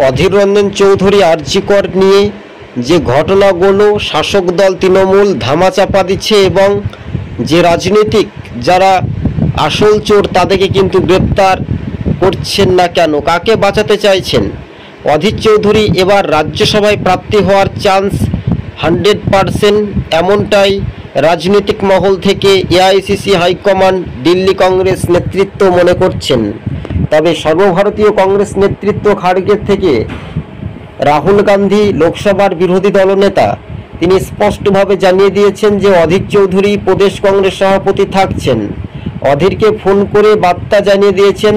অধীর রঞ্জন চৌধুরী আরজি কর নিয়ে যে ঘটনাগুলো শাসক দল তৃণমূল ধামাচাপা দিচ্ছে এবং যে রাজনীতিক যারা আসল চোর তাদেরকে কিন্তু গ্রেপ্তার করছেন না কেন, কাকে বাঁচাতে চাইছেন? অধীর চৌধুরী এবার রাজ্যসভায় প্রার্থী হওয়ার চান্স 100%, এমনটাই রাজনৈতিক মহল থেকে এআইসিসি হাইকমান্ড, দিল্লি কংগ্রেস নেতৃত্ব মনে করছেন। তবে সর্বভারতীয় কংগ্রেস নেতৃত্ব খাড়গের থেকে রাহুল গান্ধী লোকসভার বিরোধী দলনেতা, তিনি স্পষ্টভাবে জানিয়ে দিয়েছেন যে অধীর চৌধুরী প্রদেশ কংগ্রেস সভাপতি থাকছেন। অধীরকে ফোন করে বার্তা জানিয়ে দিয়েছেন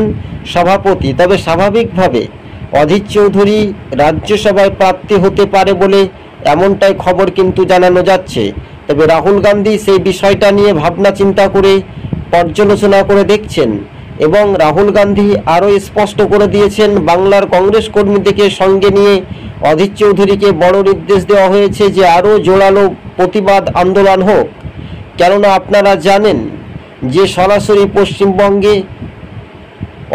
সভাপতি। তবে স্বাভাবিকভাবে অধীর চৌধুরী রাজ্যসভায় প্রার্থী হতে পারে বলে এমনটাই খবর কিন্তু জানানো যাচ্ছে। তবে রাহুল গান্ধী সেই বিষয়টা নিয়ে ভাবনা চিন্তা করে পর্যালোচনা করে দেখছেন এবং রাহুল গান্ধী আরও স্পষ্ট করে দিয়েছেন বাংলার কংগ্রেস কর্মীদেরকে সঙ্গে নিয়ে অধীর চৌধুরীকে বড় নির্দেশ দেওয়া হয়েছে যে আরও জোরালো প্রতিবাদ আন্দোলন হোক। কেননা আপনারা জানেন যে সরাসরি পশ্চিমবঙ্গে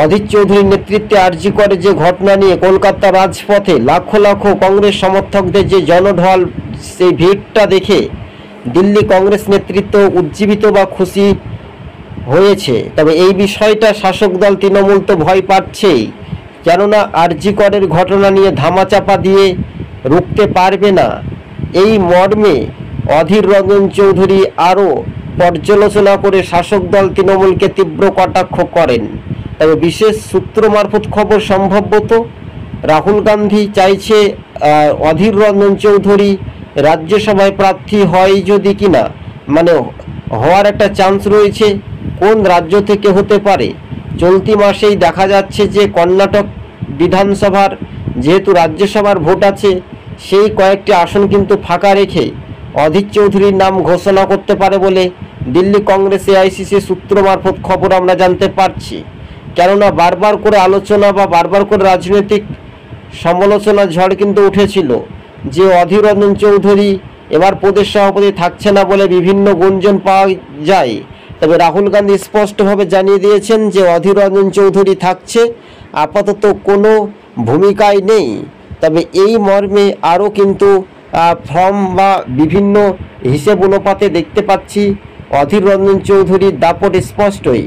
অধীর চৌধুরীর নেতৃত্বে আরজি করে যে ঘটনা নিয়ে কলকাতা রাজপথে লাখো লাখো কংগ্রেস সমর্থকদের যে জনঢল, সেই ভিড়টা দেখে দিল্লি কংগ্রেস নেতৃত্ব উজ্জীবিত বা খুশি হয়েছে। তবে এই বিষয়টা শাসক দল তৃণমূল তো ভয় পাচ্ছেই, কেননা আরজি করের ঘটনা নিয়ে ধামাচাপা দিয়ে রুখতে পারবে না। এই মর্মে অধীর রঞ্জন চৌধুরী আরও পর্যালোচনা করে শাসক দল তৃণমূলকে তীব্র কটাক্ষ করেন। তবে বিশেষ সূত্র মারফত খবর, সম্ভবত রাহুল গান্ধী চাইছে অধীর রঞ্জন চৌধুরী রাজ্যসভায় প্রার্থী হয় যদি কিনা, মানে হওয়ার একটা চান্স রয়েছে। কোন রাজ্য থেকে হতে পারে? চলতি মাসেই দেখা যাচ্ছে যে কর্ণাটক বিধানসভার যেহেতু রাজ্যসভার ভোট আছে, সেই কয়েকটি আসন কিন্তু ফাঁকা রেখে অধীর চৌধুরীর নাম ঘোষণা করতে পারে বলে দিল্লি কংগ্রেস এআইসিসি সূত্র মারফত খবর আমরা জানতে পারছি। কেননা বারবার করে আলোচনা বা বারবার করে রাজনৈতিক সমালোচনার ঝড় কিন্তু উঠেছিল যে অধীর রঞ্জন চৌধুরী এবার প্রদেশ সভাপতি থাকছে না বলে বিভিন্ন গুঞ্জন পাওয়া যায়। তবে রাহুল গান্ধী স্পষ্টভাবে জানিয়ে দিয়েছেন যে অধীর রঞ্জন চৌধুরী থাকছে, আপাতত কোনো ভূমিকায় নেই। তবে এই মর্মে আরও কিন্তু ফর্ম বা বিভিন্ন হিসেব অনুপাতে দেখতে পাচ্ছি অধীর রঞ্জন চৌধুরীর দাপট স্পষ্টই।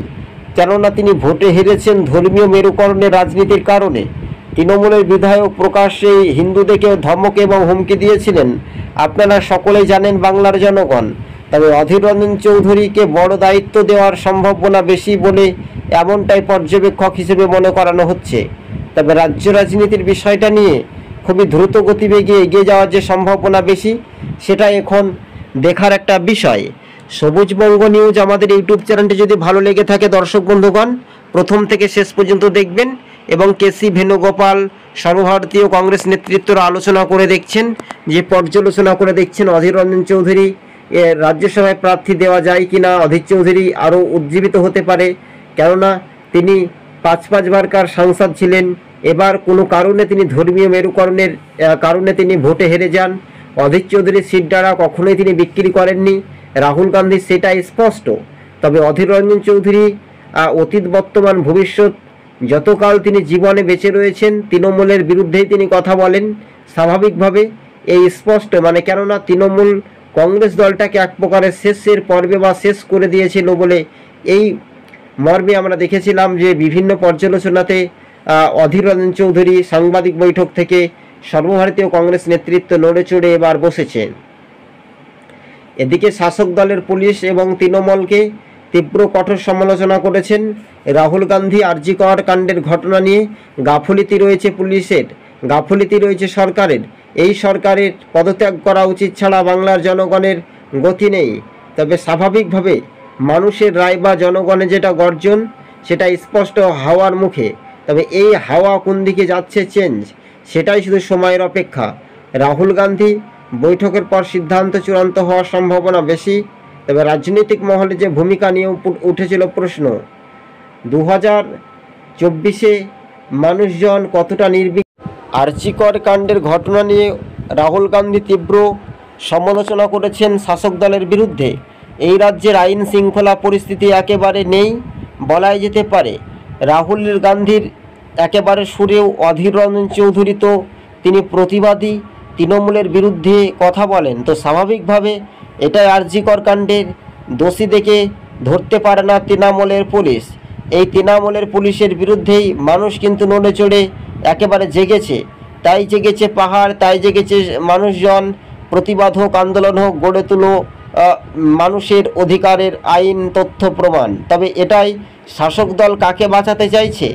কেননা তিনি ভোটে হেরেছেন ধর্মীয় মেরুকরণের রাজনীতির কারণে। তৃণমূলের বিধায়ক প্রকাশ্যে হিন্দুদেরকে ধমক এবং হুমকি দিয়েছিলেন, আপনারা সকলেই জানেন বাংলার জনগণ। তবে অধীর রঞ্জন চৌধুরীকে বড় দায়িত্ব দেওয়ার সম্ভাবনা বেশি বলে এমনটাই পর্যবেক্ষক হিসেবে মনে করানো হচ্ছে। তবে রাজ্য রাজনীতির বিষয়টা নিয়ে খুবই দ্রুত গতিবেগে এগিয়ে যাওয়ার যে সম্ভাবনা বেশি, সেটা এখন দেখার একটা বিষয়। সবুজবঙ্গ নিউজ আমাদের ইউটিউব চ্যানেলটি যদি ভালো লেগে থাকে দর্শক বন্ধুগণ, প্রথম থেকে শেষ পর্যন্ত দেখবেন এবং কেসি ভেনুগোপাল সর্বভারতীয় কংগ্রেস নেতৃত্বর আলোচনা করে দেখছেন, যে পর্যালোচনা করে দেখছেন অধীর রঞ্জন চৌধুরী রাজ্যসভায় প্রার্থী দেওয়া যায় কিনা। অধীর চৌধুরী আরও উজ্জীবিত হতে পারে, কেননা তিনি 5বারকার সাংসদ ছিলেন। এবার কোনো কারণে তিনি ধর্মীয় মেরুকরণের কারণে তিনি ভোটে হেরে যান। অধীর চৌধুরীর সিট দ্বারা কখনোই তিনি বিক্রি করেননি, রাহুল গান্ধী সেটা স্পষ্ট। তবে অধীর রঞ্জন চৌধুরী অতীত বর্তমান ভবিষ্যৎ যতকাল তিনি জীবনে বেঁচে রয়েছেন তৃণমূলের বিরুদ্ধেই তিনি কথা বলেন স্বাভাবিকভাবে, এই স্পষ্ট। মানে কেননা তৃণমূল কংগ্রেস দলটাকে এক প্রকারের শেষের পর্বে বা শেষ করে দিয়েছিল বলে এই মর্মে আমরা দেখেছিলাম যে বিভিন্ন পর্যালোচনাতে অধীর রঞ্জন চৌধুরী সাংবাদিক বৈঠক থেকে সর্বভারতীয় কংগ্রেস নেতৃত্ব নড়ে চড়ে এবার বসেছেন। এদিকে শাসক দলের পুলিশ এবং তৃণমূলকে তীব্র কঠোর সমালোচনা করেছেন রাহুল গান্ধী। আরজি কর কাণ্ডের ঘটনা নিয়ে গাফিলতি রয়েছে পুলিশের, গাফিলতি রয়েছে সরকারের। এই সরকারের পদত্যাগ করা উচিত, ছাড়া বাংলার জনগণের গতি নেই। তবে স্বাভাবিকভাবে মানুষের রায় বা জনগণের যেটা গর্জন, সেটা স্পষ্ট হাওয়ার মুখে। তবে এই হাওয়া কোন দিকে যাচ্ছে চেঞ্জ, সেটাই শুধু সময়ের অপেক্ষা। রাহুল গান্ধী বৈঠকের পর সিদ্ধান্ত চূড়ান্ত হওয়ার সম্ভাবনা বেশি। তবে রাজনৈতিক মহলে যে ভূমিকা নিয়ে উঠেছিল প্রশ্ন, 2024-এ মানুষজন কতটা নির্বিঘ্ন। আরজি কর কাণ্ডের ঘটনা নিয়ে রাহুল গান্ধী তীব্র সমালোচনা করেছেন শাসক দলের বিরুদ্ধে। এই রাজ্যের আইন শৃঙ্খলা পরিস্থিতি একেবারে নেই বলাই যেতে পারে। রাহুল গান্ধীর একেবারে সুরেও অধীর রঞ্জন চৌধুরী তো তিনি প্রতিবাদী, তৃণমূলের বিরুদ্ধে কথা বলেন। তো স্বাভাবিকভাবে এটাই আরজিকর কাণ্ডের দোষীদেরকে ধরতে পারে না তৃণমূলের পুলিশ। এই তৃণমূলের পুলিশের বিরুদ্ধেই মানুষ কিন্তু নড়ে চড়ে একেবারে জেগেছে। তাই জেগেছে পাহাড়, তাই জেগেছে মানুষজন। প্রতিবাদ হোক, আন্দোলন হোক, গড়ে তুলো মানুষের অধিকারের আইন, তথ্য, প্রমাণ। তবে এটাই শাসক দল কাকে বাঁচাতে চাইছে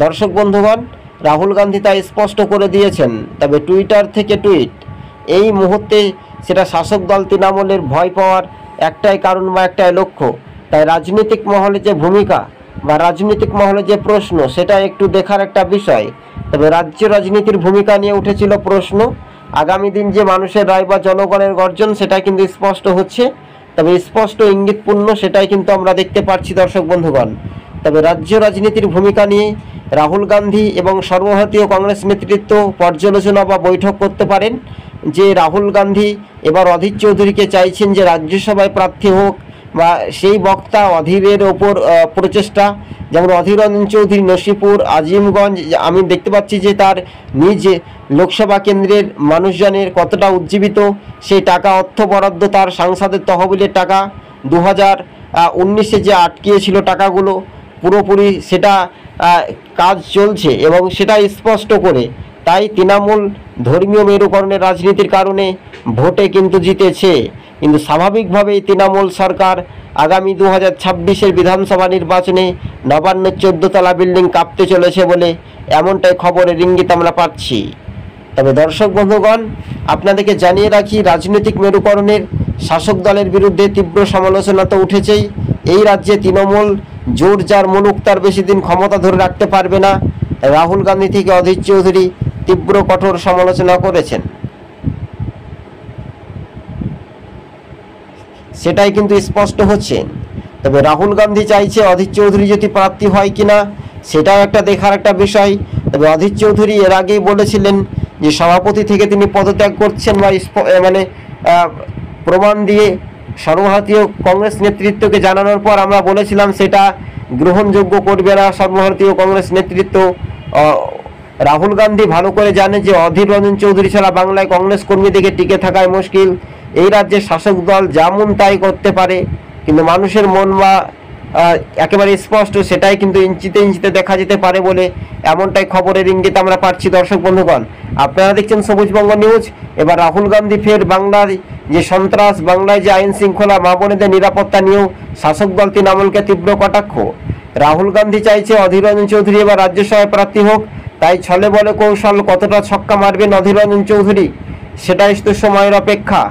দর্শক বন্ধুগণ, রাহুল গান্ধী তা স্পষ্ট করে দিয়েছেন। তবে টুইটার থেকে টুইট এই মুহূর্তে সেটা শাসক দল তৃণমূলের ভয় পাওয়ার একটাই কারণ বা একটাই লক্ষ্য। তাই রাজনৈতিক মহলে যে ভূমিকা বা রাজনৈতিক মহলে যে প্রশ্ন, সেটা একটু দেখার একটা বিষয়। তবে রাজ্য রাজনীতির ভূমিকা নিয়ে উঠেছিল প্রশ্ন। আগামী দিন যে মানুষের রায় বা জনগণের গর্জন, সেটা কিন্তু স্পষ্ট হচ্ছে। তবে স্পষ্ট ইঙ্গিতপূর্ণ সেটাই কিন্তু আমরা দেখতে পাচ্ছি দর্শক বন্ধুগণ। তবে রাজ্য রাজনীতির ভূমিকা নিয়ে রাহুল গান্ধী এবং সর্বভারতীয় কংগ্রেস নেতৃত্ব পর্যালোচনা বা বৈঠক করতে পারেন। যে রাহুল গান্ধী এবার অধীর চৌধুরীকে চাইছেন যে রাজ্যসভায় প্রার্থী হোক, বা সেই বক্তা অধীরের ওপর প্রচেষ্টা। যেমন অধীর রঞ্জন চৌধুরী নসিপুর, আজিমগঞ্জ, আমি দেখতে পাচ্ছি যে তার নিজ লোকসভা কেন্দ্রের মানুষজনের কতটা উজ্জীবিত। সেই টাকা, অর্থ বরাদ্দ, তার সাংসদের তহবিলের টাকা 2019-এ যে আটকিয়েছিল টাকাগুলো, পুরোপুরি সেটা কাজ চলছে এবং সেটা স্পষ্ট করে। তাই তৃণমূল ধর্মীয় মেরুকরণের রাজনীতির কারণে ভোটে কিন্তু জিতেছে। কিন্তু স্বাভাবিকভাবেই তৃণমূল সরকার আগামী 2026-এর বিধানসভা নির্বাচনে নবান্নের 14 তলা বিল্ডিং কাঁপতে চলেছে বলে এমনটাই খবরের ইঙ্গিত আমরা পাচ্ছি। তবে দর্শক বন্ধুগণ, আপনাদেরকে জানিয়ে রাখি, রাজনৈতিক মেরুকরণের শাসক দলের বিরুদ্ধে তীব্র সমালোচনা তো উঠেছেই। এই রাজ্যে তৃণমূল জোর যার মুলুক তার বেশি দিন ক্ষমতা ধরে রাখতে পারবে না। রাহুল গান্ধী থেকে অধীর চৌধুরী তীব্র কঠোর সমালোচনা করেছেন। সেটাই কিন্তু স্পষ্ট হচ্ছে। তবে রাহুল গান্ধী চাইছে অধীর চৌধুরী যদি প্রার্থী হয় কিনা, সেটাও একটা দেখার একটা বিষয়। তবে অধীর চৌধুরী এর আগেই বলেছিলেন যে সভাপতি থেকে তিনি পদত্যাগ করছেন, বা প্রমাণ দিয়ে সর্বভারতীয় কংগ্রেস নেতৃত্বকে জানানোর পর আমরা বলেছিলাম সেটা গ্রহণযোগ্য করবে না সর্বভারতীয় কংগ্রেস নেতৃত্ব। রাহুল গান্ধী ভালো করে জানে যে অধীর রঞ্জন চৌধুরী ছাড়া বাংলায় কংগ্রেস কর্মীদেরকে টিকে থাকায় মুশকিল। এই রাজ্যের শাসক দল যেমন তাই করতে পারে, কিন্তু মানুষের মন বা একেবারে স্পষ্ট, সেটাই কিন্তু ইঞ্চিতে ইঞ্চিতে দেখা যেতে পারে বলে এমনটাই খবরের ইঙ্গিত আমরা পাচ্ছি দর্শক বন্ধুগণ। আপনারা দেখছেন সবুজবঙ্গ নিউজ। এবার রাহুল গান্ধী ফের বাংলার যে সন্ত্রাস, বাংলায় যে আইন শৃঙ্খলা, মা বোনেদের নিরাপত্তা নিয়েও শাসক দল তৃণমূলকে তীব্র কটাক্ষ। রাহুল গান্ধী চাইছে অধীর রঞ্জন চৌধুরী এবার রাজ্যসভায় প্রার্থী হোক। তাই ছলে বলে কৌশল কতটা ছক্কা মারবেন অধীর রঞ্জন চৌধুরী, সেটাই তো সময়ের অপেক্ষা।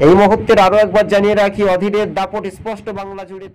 এই মুহূর্তের আরও একবার জানিয়ে রাখি, অধীরের দাপট স্পষ্ট বাংলা জুড়ে।